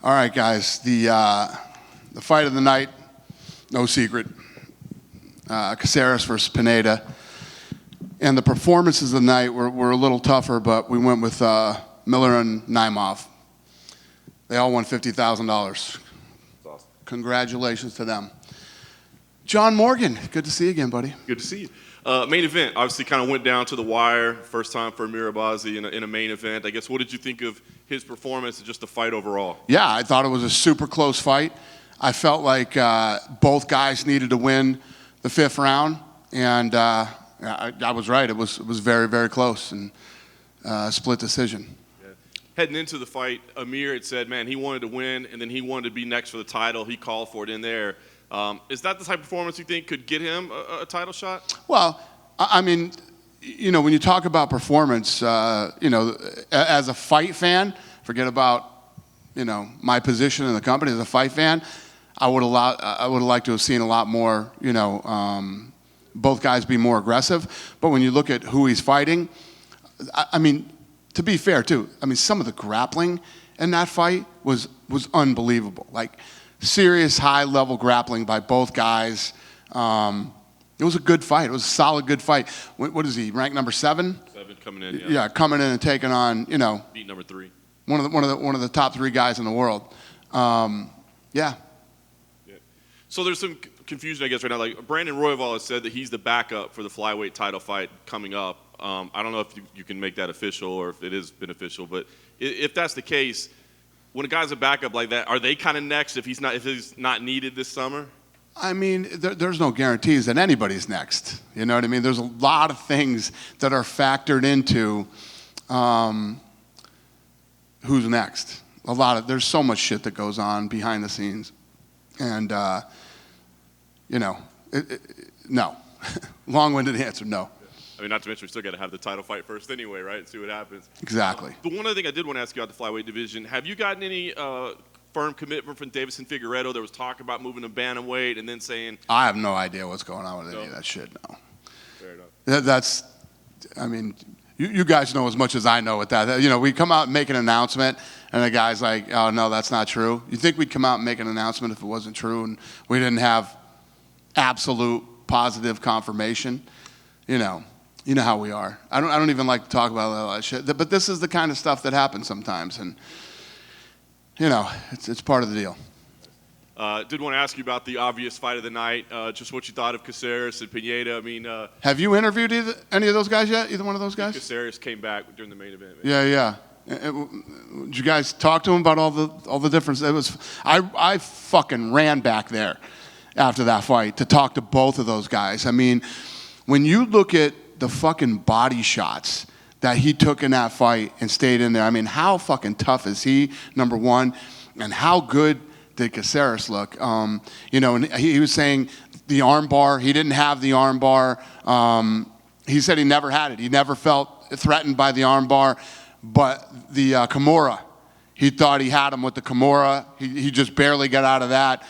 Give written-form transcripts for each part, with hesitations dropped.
All right, guys. The fight of the night, no secret. Caceres versus Pineda. And the performances of the night were a little tougher, but we went with Miller and Naimov. They all won $50,000. Awesome. Congratulations to them. John Morgan, good to see you again, buddy. Good to see you. Main event, obviously kind of went down to the wire. First time for Amir Abazi in a main event. I guess, what did you think of his performance and just the fight overall? Yeah, I thought it was a super close fight. I felt like both guys needed to win the fifth round, and I was right. It was very, very close and split decision. Yeah. Heading into the fight, Amir had said, man, he wanted to win, and then he wanted to be next for the title. He called for it in there. Is that the type of performance you think could get him a title shot? Well, I mean, you know, when you talk about performance, you know, as a fight fan, forget about, you know, my position in the company as a fight fan. I would have liked to have seen a lot more, you know, both guys be more aggressive. But when you look at who he's fighting, I mean, to be fair too, I mean, some of the grappling in that fight was unbelievable. Like, serious high-level grappling by both guys. It was a good fight. It was a solid, good fight. What is he, ranked number 7? 7 coming in, yeah. Yeah, coming in and taking on, you know, beat number 3. One of the top 3 guys in the world. Yeah. So there's some confusion, I guess, right now. Like, Brandon Royval has said that he's the backup for the flyweight title fight coming up. I don't know if you can make that official or if it is beneficial, but if that's the case, when a guy's a backup like that, are they kind of next if he's not needed this summer? I mean, there's no guarantees that anybody's next. You know what I mean? There's a lot of things that are factored into who's next. There's so much shit that goes on behind the scenes, and you know, no. Long-winded answer, no. I mean, not to mention we still got to have the title fight first anyway, right, and see what happens. Exactly. But one other thing I did want to ask you about the flyweight division, have you gotten any firm commitment from Davison Figueiredo? There was talk about moving to bantamweight and then saying... I have no idea what's going on with any of that shit, no. Fair enough. That's, I mean, you guys know as much as I know with that. You know, we come out and make an announcement, and the guy's like, oh, no, that's not true. You think we'd come out and make an announcement if it wasn't true and we didn't have absolute positive confirmation? You know how we are. I don't even like to talk about all that shit. But this is the kind of stuff that happens sometimes, and you know, it's part of the deal. Did want to ask you about the obvious fight of the night. Just what you thought of Caceres and Pineda. I mean, have you interviewed any of those guys yet? Either one of those guys? Caceres came back during the main event. Yeah. Did you guys talk to him about all the difference? I fucking ran back there after that fight to talk to both of those guys. I mean, when you look at the fucking body shots that he took in that fight and stayed in there. I mean, how fucking tough is he, number one, and how good did Caceres look? You know, and he was saying the arm bar, he didn't have the arm bar. He said he never had it. He never felt threatened by the arm bar, but the Kimura, he thought he had him with the Kimura. He just barely got out of that.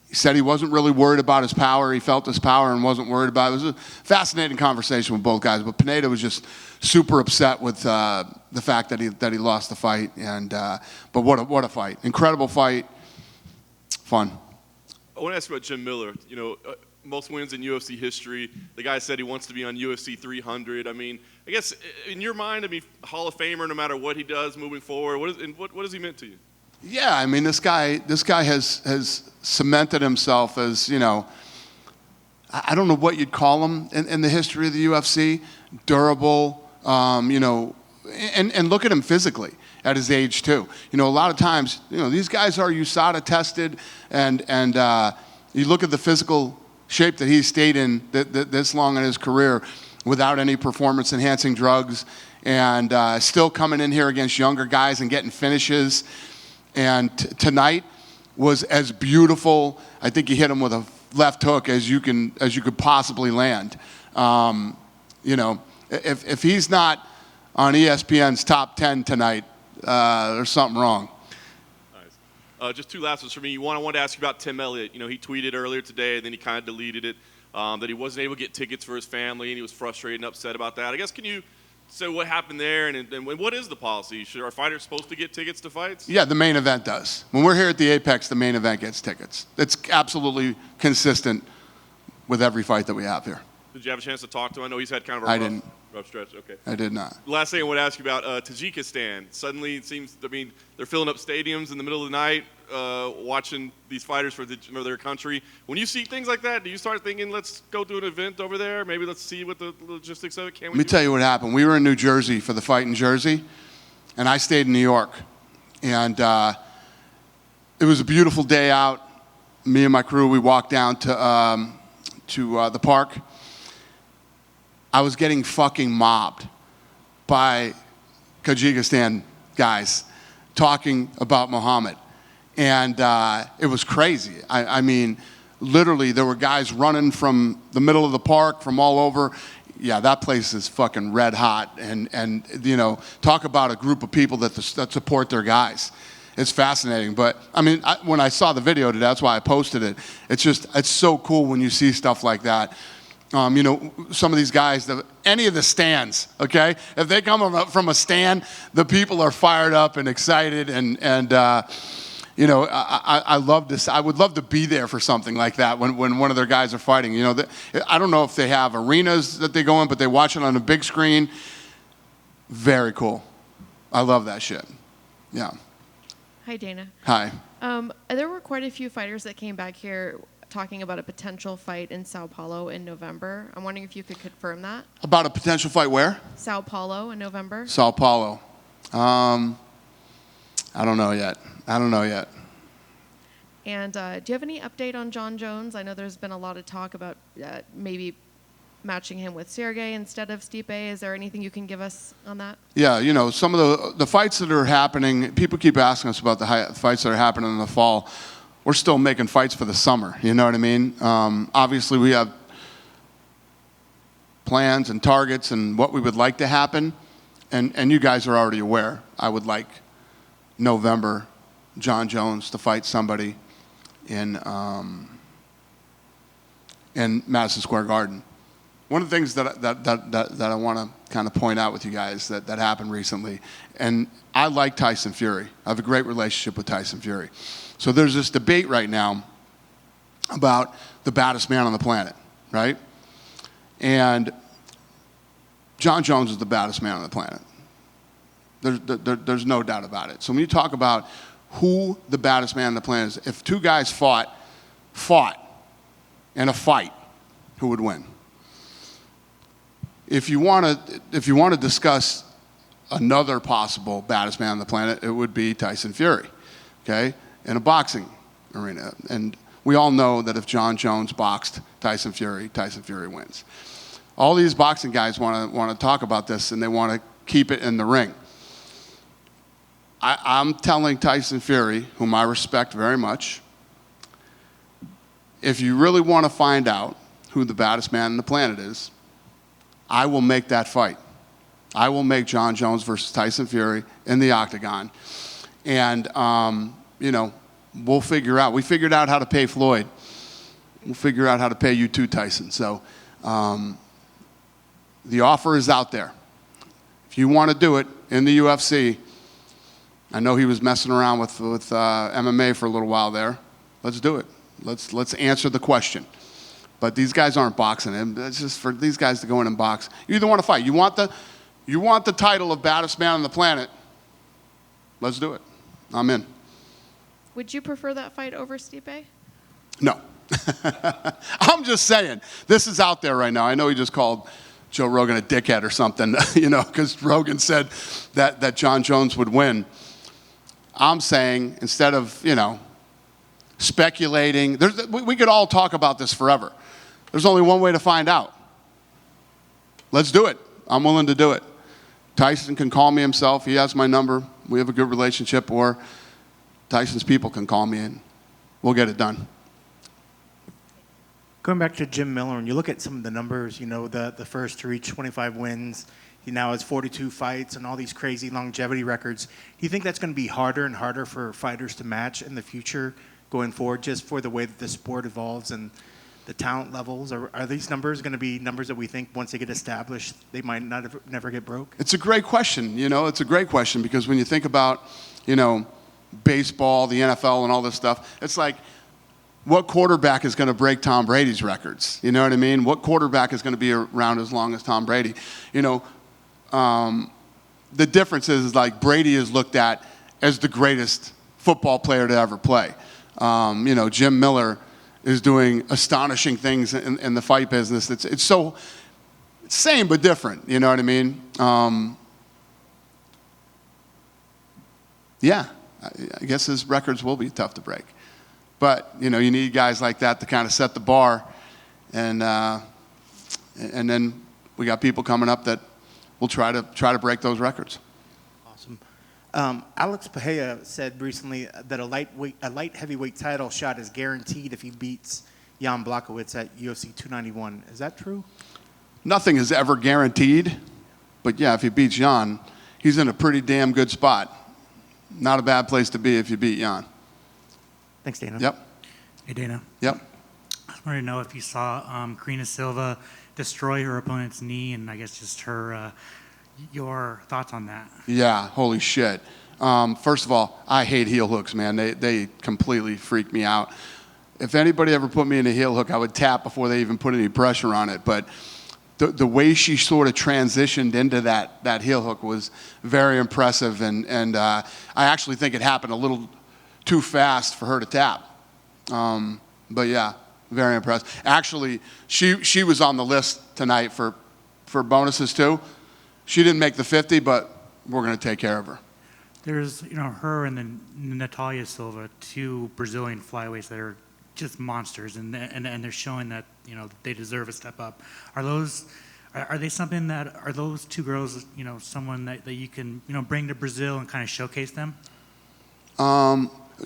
He said he wasn't really worried about his power. He felt his power and wasn't worried about it. It was a fascinating conversation with both guys. But Pineda was just super upset with the fact that he lost the fight. And but what a fight! Incredible fight, fun. I want to ask you about Jim Miller. You know, most wins in UFC history. The guy said he wants to be on UFC 300. I mean, I guess in your mind, I mean, Hall of Famer no matter what he does moving forward. What has he meant to you? Yeah, I mean, this guy has cemented himself as, you know, I don't know what you'd call him in the history of the UFC. Durable, you know, and look at him physically at his age too. You know, a lot of times, you know, these guys are USADA tested, and you look at the physical shape that he's stayed in this long in his career without any performance-enhancing drugs, and still coming in here against younger guys and getting finishes. And tonight was as beautiful. I think he hit him with a left hook as you could possibly land. You know, if he's not on ESPN's top 10 tonight, there's something wrong. Nice. Just 2 last ones for me. I wanted to ask you about Tim Elliott. You know, he tweeted earlier today, and then he kind of deleted it, that he wasn't able to get tickets for his family, and he was frustrated and upset about that. I guess, can you So what happened there, and what is the policy? Are fighters supposed to get tickets to fights? Yeah, the main event does. When we're here at the Apex, the main event gets tickets. It's absolutely consistent with every fight that we have here. Did you have a chance to talk to him? I know he's had kind of a rough stretch. Okay. I did not. Last thing I want to ask you about Tajikistan. Suddenly it seems, they're filling up stadiums in the middle of the night, watching these fighters for their country. When you see things like that, do you start thinking, let's go do an event over there? Maybe let's see what the logistics of it can. Let me tell you what happened. We were in New Jersey for the fight in Jersey, and I stayed in New York. And it was a beautiful day out. Me and my crew, we walked down to the park. I was getting fucking mobbed by Tajikistan guys talking about Muhammad. And it was crazy. I mean, literally, there were guys running from the middle of the park, from all over. Yeah, that place is fucking red hot. And you know, talk about a group of people that support their guys. It's fascinating. But, I mean, when I saw the video today, that's why I posted it. It's so cool when you see stuff like that. You know, some of these guys, any of the stands, okay? If they come from a stand, the people are fired up and excited, and you know, I love this. I would love to be there for something like that when one of their guys are fighting. You know, I don't know if they have arenas that they go in, but they watch it on a big screen. Very cool. I love that shit. Yeah. Hi, Dana. Hi. There were quite a few fighters that came back here talking about a potential fight in Sao Paulo in November. I'm wondering if you could confirm that. About a potential fight where? Sao Paulo in November. Sao Paulo. I don't know yet. And do you have any update on Jon Jones? I know there's been a lot of talk about maybe matching him with Sergey instead of Stipe. Is there anything you can give us on that? Yeah, you know, some of the fights that are happening, people keep asking us about the fights that are happening in the fall. We're still making fights for the summer, you know what I mean? Obviously, we have plans and targets and what we would like to happen, and you guys are already aware. I would like November Jon Jones to fight somebody in Madison Square Garden. One of the things that I want to kind of point out with you guys that happened recently, and I like Tyson Fury. I have a great relationship with Tyson Fury. So there's this debate right now about the baddest man on the planet, right? And Jon Jones is the baddest man on the planet. There's no doubt about it. So when you talk about who the baddest man on the planet is, if two guys fought in a fight, who would win? If you want to discuss another possible baddest man on the planet, it would be Tyson Fury, okay, in a boxing arena. And we all know that if Jon Jones boxed Tyson Fury wins. All these boxing guys want to talk about this, and they want to keep it in the ring. I'm telling Tyson Fury, whom I respect very much, if you really want to find out who the baddest man on the planet is, I will make that fight. I will make Jon Jones versus Tyson Fury in the octagon. And, you know, we'll figure out. We figured out how to pay Floyd. We'll figure out how to pay you too, Tyson. So the offer is out there. If you want to do it in the UFC, I know he was messing around with MMA for a little while there. Let's do it. Let's answer the question. But these guys aren't boxing. It's just for these guys to go in and box. You either want to fight. You want the title of baddest man on the planet. Let's do it. I'm in. Would you prefer that fight over Stipe? No. I'm just saying. This is out there right now. I know he just called Joe Rogan a dickhead or something, you know, because Rogan said that Jon Jones would win. I'm saying instead of, you know, speculating, we could all talk about this forever. There's only one way to find out. Let's do it. I'm willing to do it. Tyson can call me himself. He has my number. We have a good relationship. Or Tyson's people can call me and we'll get it done. Going back to Jim Miller, and you look at some of the numbers, you know, the first to reach 25 wins, he now has 42 fights and all these crazy longevity records. Do you think that's going to be harder and harder for fighters to match in the future going forward, just for the way that the sport evolves and the talent levels? Are these numbers going to be numbers that we think once they get established, they might never get broke? It's a great question. It's a great question because when you think about, baseball, the NFL, and all this stuff, it's like, what quarterback is going to break Tom Brady's records? You know what I mean? What quarterback is going to be around as long as Tom Brady? The difference is like Brady is looked at as the greatest football player to ever play. Jim Miller is doing astonishing things in the fight business. It's so same but different. You know what I mean? Yeah, I guess his records will be tough to break. But, you need guys like that to kind of set the bar. And then we got people coming up that will try to break those records. Awesome. Alex Pereira said recently that a light heavyweight title shot is guaranteed if he beats Jan Blachowicz at UFC 291. Is that true? Nothing is ever guaranteed. But, yeah, if he beats Jan, he's in a pretty damn good spot. Not a bad place to be if you beat Jan. Thanks, Dana. Yep. Hey, Dana. Yep. I just wanted to know if you saw Karina Silva destroy her opponent's knee, and I guess just your thoughts on that. Yeah, holy shit. First of all, I hate heel hooks, man. They completely freak me out. If anybody ever put me in a heel hook, I would tap before they even put any pressure on it. But the way she sort of transitioned into that heel hook was very impressive, and I actually think it happened a little too fast for her to tap. But yeah, very impressed. Actually, she was on the list tonight for bonuses too. She didn't make the 50, but we're going to take care of her. There's, her and then Natalia Silva, two Brazilian flyweights that are just monsters, and they're showing that, they deserve a step up. Are those two girls, someone that you can, bring to Brazil and kind of showcase them?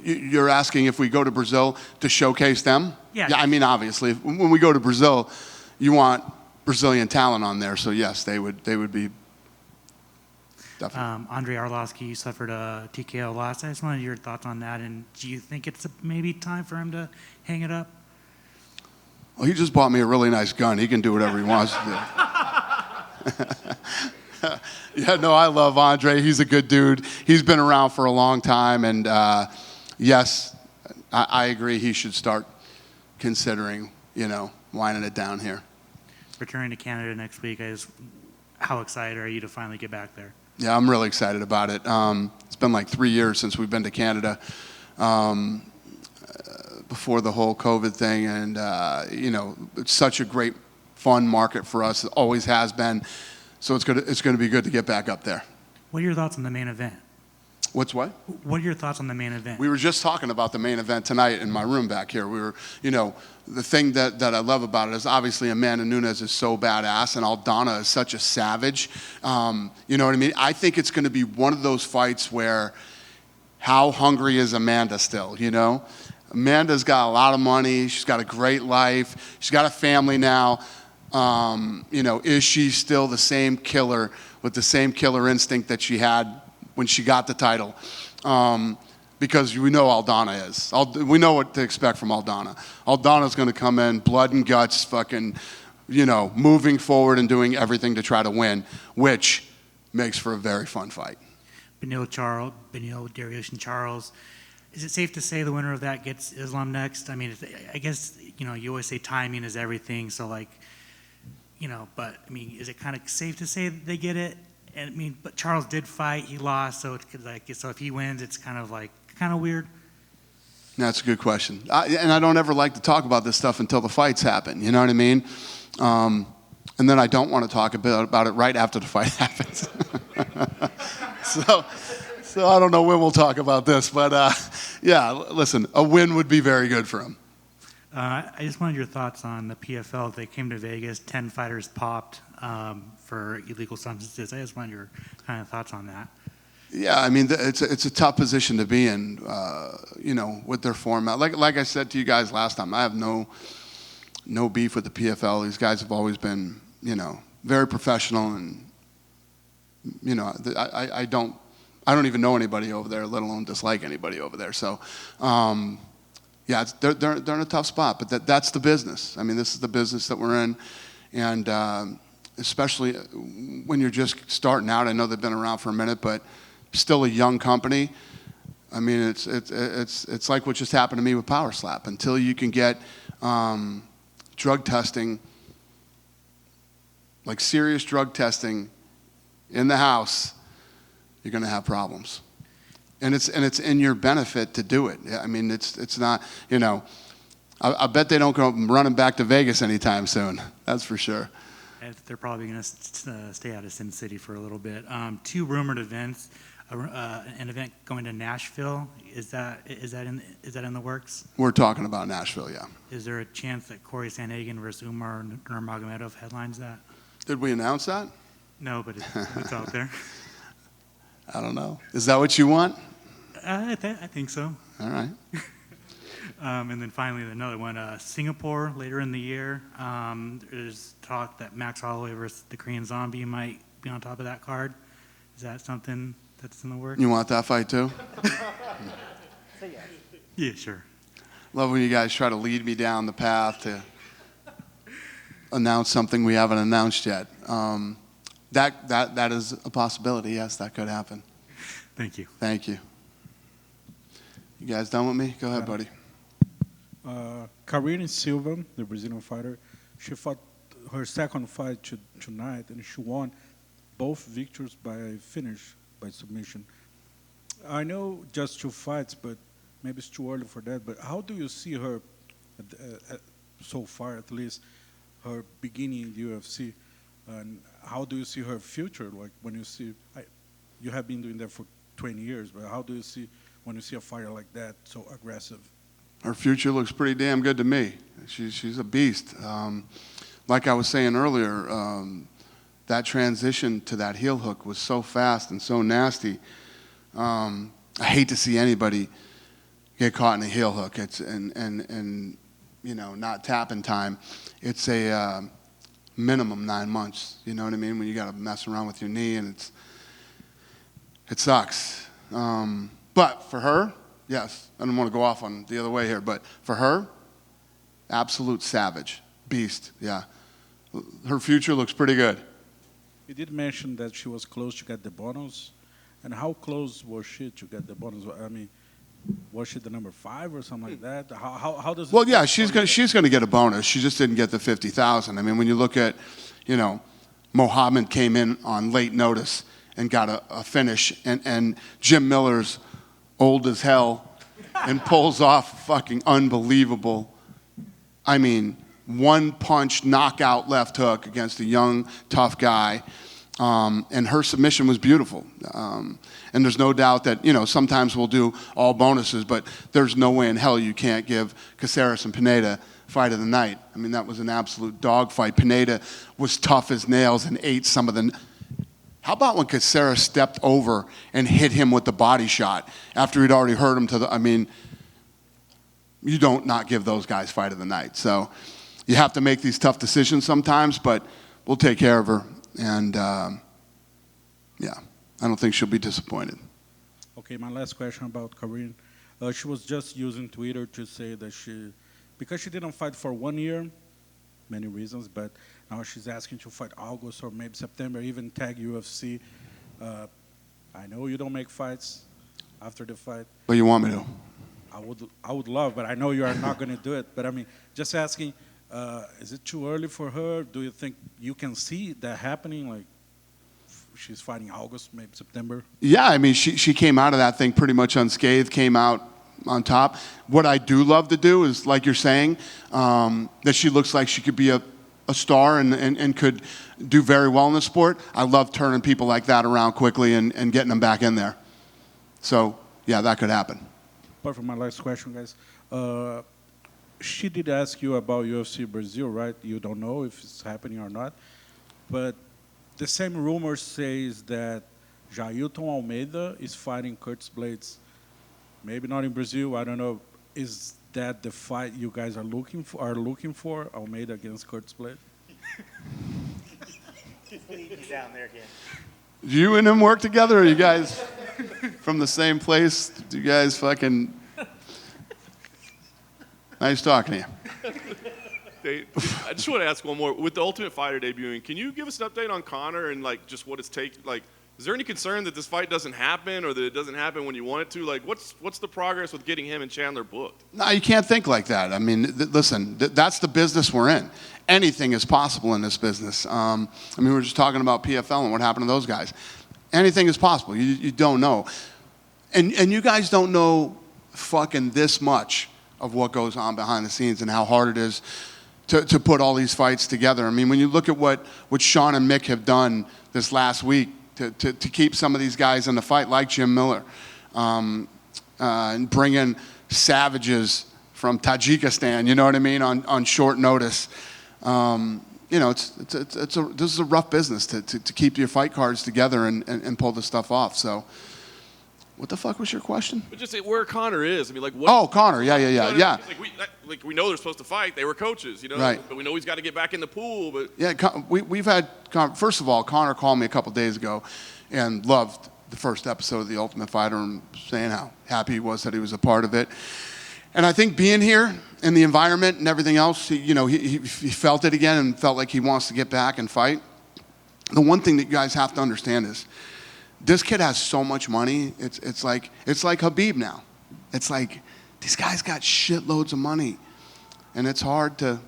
You're asking if we go to Brazil to showcase them? Yeah. I mean, obviously, when we go to Brazil, you want Brazilian talent on there. So yes, they would be. Definitely. Andrei Arlovski suffered a TKO loss. I just wanted your thoughts on that. And do you think it's maybe time for him to hang it up? Well, he just bought me a really nice gun. He can do whatever he wants to do. Yeah, no, I love Andre. He's a good dude. He's been around for a long time, and yes, I agree. He should start considering, winding it down here. Returning to Canada next week, how excited are you to finally get back there? Yeah, I'm really excited about it. It's been like 3 years since we've been to Canada before the whole COVID thing, and it's such a great, fun market for us. It always has been. So it's going to be good to get back up there. What are your thoughts on the main event? What's what? What are your thoughts on the main event? We were just talking about the main event tonight in my room back here. We were, the thing that I love about it is obviously Amanda Nunes is so badass and Aldana is such a savage. You know what I mean? I think it's going to be one of those fights where how hungry is Amanda still, Amanda's got a lot of money. She's got a great life. She's got a family now. Is she still the same killer with the same killer instinct that she had when she got the title? Because we know Aldana is. We know what to expect from Aldana. Aldana's going to come in, blood and guts, fucking, moving forward and doing everything to try to win, which makes for a very fun fight. Beneil Dariush Charles. Is it safe to say the winner of that gets Islam next? I mean, I guess, you always say timing is everything, so but I mean, is it kind of safe to say that they get it? And I mean, but Charles did fight, he lost, so so if he wins, it's kind of weird. That's a good question. And I don't ever like to talk about this stuff until the fights happen. You know what I mean? And then I don't want to talk about it right after the fight happens. So I don't know when we'll talk about this, but yeah, listen, a win would be very good for him. I just wanted your thoughts on the PFL. They came to Vegas, 10 fighters popped for illegal substances. I just wanted your kind of thoughts on that. Yeah, I mean, it's a tough position to be in, with their format. Like I said to you guys last time, I have no beef with the PFL. These guys have always been, very professional, and I don't even know anybody over there, let alone dislike anybody over there. So, yeah, they're in a tough spot, but that's the business. I mean, this is the business that we're in, and especially when you're just starting out. I know they've been around for a minute, but still a young company. I mean, it's like what just happened to me with Power Slap. Until you can get drug testing, like serious drug testing, in the house, you're going to have problems. And it's in your benefit to do it. I mean, it's not, you know, I bet they don't go running back to Vegas anytime soon. That's for sure. They're probably going to stay out of Sin City for a little bit. 2 rumored events. An event going to Nashville. Is that in the works? We're talking about Nashville, yeah. Is there a chance that Corey Sandhagen versus Umar Nurmagomedov headlines that? Did we announce that? No, but it's out there. I don't know. Is that what you want? I think so. All right. And then finally, another one, Singapore later in the year. There's talk that Max Holloway versus the Korean Zombie might be on top of that card. Is that something that's in the works? You want that fight too? Yeah, sure. Love when you guys try to lead me down the path to announce something we haven't announced yet. That is a possibility. Yes, that could happen. Thank you. Thank you. You guys done with me? Go ahead, buddy. Karine Silva, the Brazilian fighter, she fought her second fight tonight, and she won both victories by finish, by submission. I know just 2 fights, but maybe it's too early for that. But how do you see her, so far at least, her beginning in the UFC, and how do you see her future? Like when you see, you have been doing that for 20 years, but how do you see when you see a fighter like that, so aggressive? Her future looks pretty damn good to me. She's a beast. Like I was saying earlier, that transition to that heel hook was so fast and so nasty. I hate to see anybody get caught in a heel hook. It's and you know, not tap in time. It's a minimum 9 months. You know what I mean? When you got to mess around with your knee, and it sucks. But for her, yes, I don't want to go off on the other way here, but for her, absolute savage, beast, yeah. Her future looks pretty good. You did mention that she was close to get the bonus, and how close was she to get the bonus? I mean, was she the number 5 or something like that? How does? Well, yeah, she's gonna get a bonus. She just didn't get the 50,000. I mean, when you look at, you know, Mohammed came in on late notice and got a finish, and Jim Miller's old as hell and pulls off fucking unbelievable. I mean, 1-punch knockout left hook against a young, tough guy. And her submission was beautiful. And there's no doubt that, you know, sometimes we'll do all bonuses, but there's no way in hell you can't give Caceres and Pineda fight of the night. I mean, that was an absolute dogfight. Pineda was tough as nails and ate some of the... How about when Caceres stepped over and hit him with the body shot after he'd already hurt him to the... I mean, you don't not give those guys fight of the night. So you have to make these tough decisions sometimes, but we'll take care of her. And, yeah, I don't think she'll be disappointed. Okay, my last question about Karine. She was just using Twitter to say that because she didn't fight for 1 year, many reasons, but now she's asking to fight August or maybe September, even tag UFC. I know you don't make fights after the fight. But you want me to? I would love, but I know you are not going to do it. But I mean, just asking, is it too early for her? Do you think you can see that happening? Like she's fighting August, maybe September? Yeah, I mean, she came out of that thing pretty much unscathed, came out on top. What I do love to do is, like you're saying, that she looks like she could be a star and could do very well in the sport. I love turning people like that around quickly and getting them back in there. So, yeah, that could happen. But for my last question, guys, she did ask you about UFC Brazil, right? You don't know if it's happening or not. But the same rumor says that Jailton Almeida is fighting Curtis Blades. Maybe not in Brazil, I don't know. Is that the fight you guys are looking for, Almeida against Curtis Blades? Just leave me down there again. Do you and him work together, or are you guys from the same place? Do you guys fucking... Nice talking to you. Hey, I just want to ask one more. With the Ultimate Fighter debuting, can you give us an update on Conor and like just what it's take? Like, is there any concern that this fight doesn't happen or that it doesn't happen when you want it to? Like, what's the progress with getting him and Chandler booked? No, you can't think like that. I mean, listen, that's the business we're in. Anything is possible in this business. I mean, we were just talking about PFL and what happened to those guys. Anything is possible. You don't know. And you guys don't know fucking this much of what goes on behind the scenes and how hard it is to put all these fights together. I mean, when you look at what Sean and Mick have done this last week to keep some of these guys in the fight, like Jim Miller, and bring in savages from Tajikistan, you know what I mean, on short notice. You know, this is a rough business to keep your fight cards together and pull this stuff off. So, what the fuck was your question? But just say where Conor is. I mean, like what? Oh, Conor, yeah. Like we know they're supposed to fight. They were coaches, you know. Right. But we know he's got to get back in the pool. But Yeah, we've had, first of all, Conor called me a couple days ago and loved the first episode of The Ultimate Fighter and saying how happy he was that he was a part of it. And I think being here in the environment and everything else, he felt it again and felt like he wants to get back and fight. The one thing that you guys have to understand is this kid has so much money. It's like Habib now. It's like these guys got shitloads of money, and it's hard to,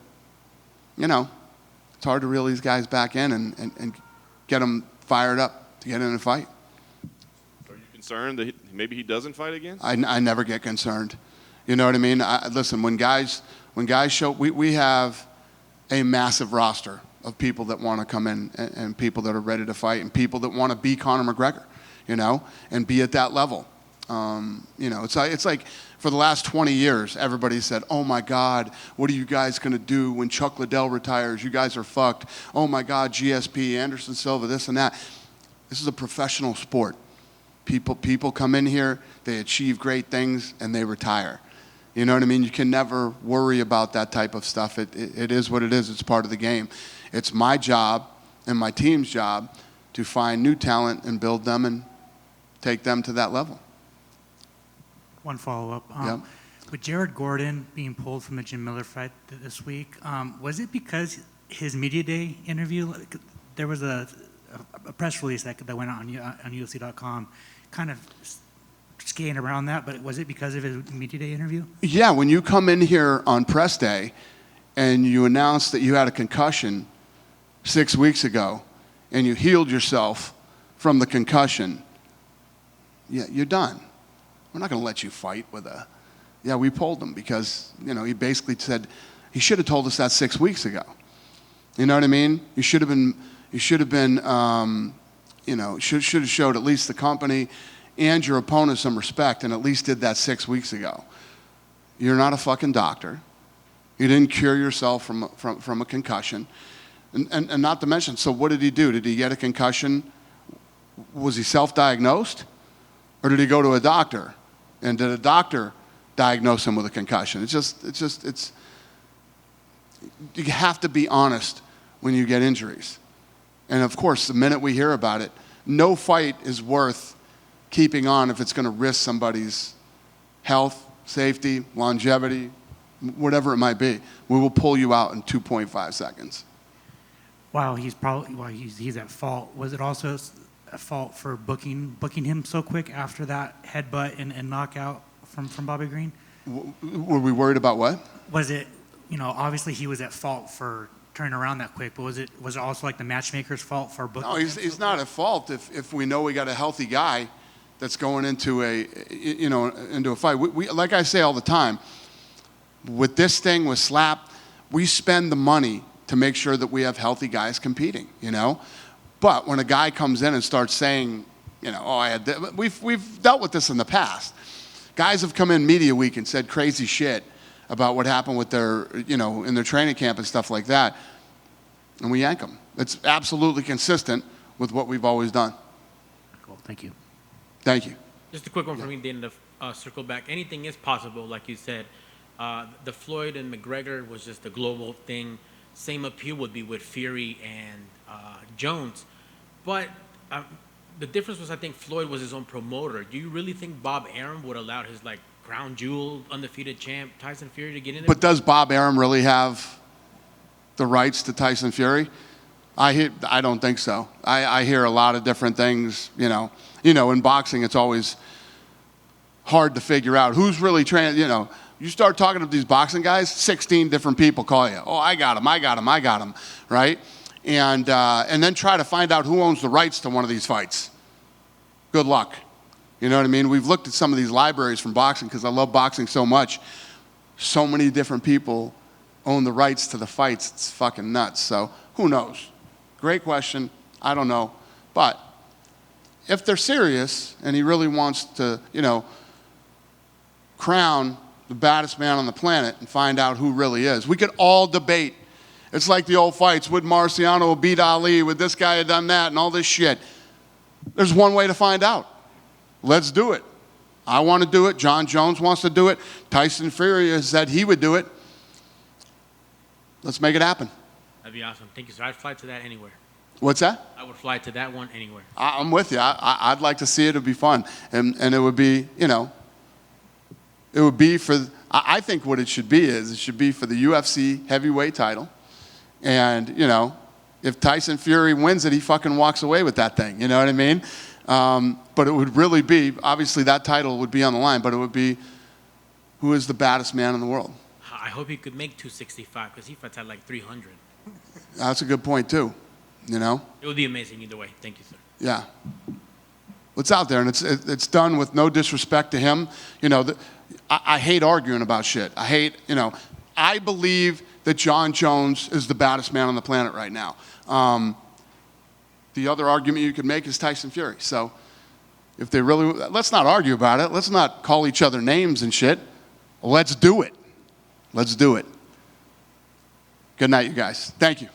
it's hard to reel these guys back in and get them fired up to get in a fight. are you concerned that maybe he doesn't fight again? I never get concerned. You know what I mean? Listen, when guys show, we have a massive roster of people that want to come in and people that are ready to fight and people that want to be Conor McGregor, and be at that level. It's like for the last 20 years, everybody said, oh my God, what are you guys going to do when Chuck Liddell retires? You guys are fucked. Oh my God, GSP, Anderson Silva, this and that. This is a professional sport. People come in here, they achieve great things, and they retire. You know what I mean? You can never worry about that type of stuff. It is what it is. It's part of the game. It's my job and my team's job to find new talent and build them and take them to that level. One follow-up. Yep. With Jared Gordon being pulled from the Jim Miller fight this week, was it because his media day interview, there was a press release that went out on UFC.com, kind of skating around that, but was it because of his media day interview? Yeah, when you come in here on press day and you announce that you had a concussion 6 weeks ago and you healed yourself from the concussion, yeah, you're done. We're not going to let you fight with a... Yeah, we pulled him because, he basically said, he should have told us that 6 weeks ago. You know what I mean? You should have have showed at least the company and your opponent some respect and at least did that 6 weeks ago. You're not a fucking doctor. You didn't cure yourself from a concussion. And not to mention, so what did he do? Did he get a concussion? Was he self-diagnosed? Or did he go to a doctor? And did a doctor diagnose him with a concussion? You have to be honest when you get injuries. And of course, the minute we hear about it, no fight is worth keeping on if it's going to risk somebody's health, safety, longevity, whatever it might be. We will pull you out in 2.5 seconds. Wow, he's at fault. Was it also a fault for booking him so quick after that headbutt and knockout from Bobby Green? Were we worried about what? Was it, obviously he was at fault for turning around that quick, but was it also like the matchmaker's fault for booking? No, he's not at fault if we know we got a healthy guy that's going into a fight. We like I say all the time, with this thing, with Slap, we spend the money to make sure that we have healthy guys competing, But when a guy comes in and starts saying, we've dealt with this in the past. Guys have come in media week and said crazy shit about what happened with their, in their training camp and stuff like that, and we yank them. It's absolutely consistent with what we've always done. Cool, thank you. Thank you. Just a quick one for me, then to circle back. Anything is possible, like you said. The Floyd and McGregor was just a global thing. Same appeal would be with Fury and Jones. But the difference was, I think Floyd was his own promoter. Do you really think Bob Arum would allow his crown jewel, undefeated champ Tyson Fury to get in there. But does Bob Arum really have the rights to Tyson Fury? I don't think so. I hear a lot of different things. In boxing, it's always hard to figure out who's really training. You start talking to these boxing guys, 16 different people call you. Oh, I got him, right? And then try to find out who owns the rights to one of these fights. Good luck. You know what I mean? We've looked at some of these libraries from boxing because I love boxing so much. So many different people own the rights to the fights. It's fucking nuts. So who knows? Great question. I don't know. But if they're serious and he really wants to, crown the baddest man on the planet and find out who really is, we could all debate. It's like the old fights. Would Marciano beat Ali? Would this guy have done that? And all this shit. There's one way to find out. Let's do it. I want to do it. Jon Jones wants to do it. Tyson Fury has said he would do it. Let's make it happen. That'd be awesome. Thank you, sir. I'd fly to that anywhere. What's that? I would fly to that one anywhere. I'm with you. I'd like to see it. It would be fun. And it would be, it would be for, I think what it should be is it should be for the UFC heavyweight title. And, if Tyson Fury wins it, he fucking walks away with that thing. You know what I mean? But it would really be, obviously that title would be on the line, but it would be who is the baddest man in the world. I hope he could make 265 because he fights at like 300. That's a good point too, It would be amazing either way. Thank you, sir. Yeah. It's out there, and it's done with no disrespect to him. I hate arguing about shit. I believe that Jon Jones is the baddest man on the planet right now. The other argument you could make is Tyson Fury. So if they really, let's not argue about it. Let's not call each other names and shit. Let's do it. Let's do it. Good night, you guys. Thank you.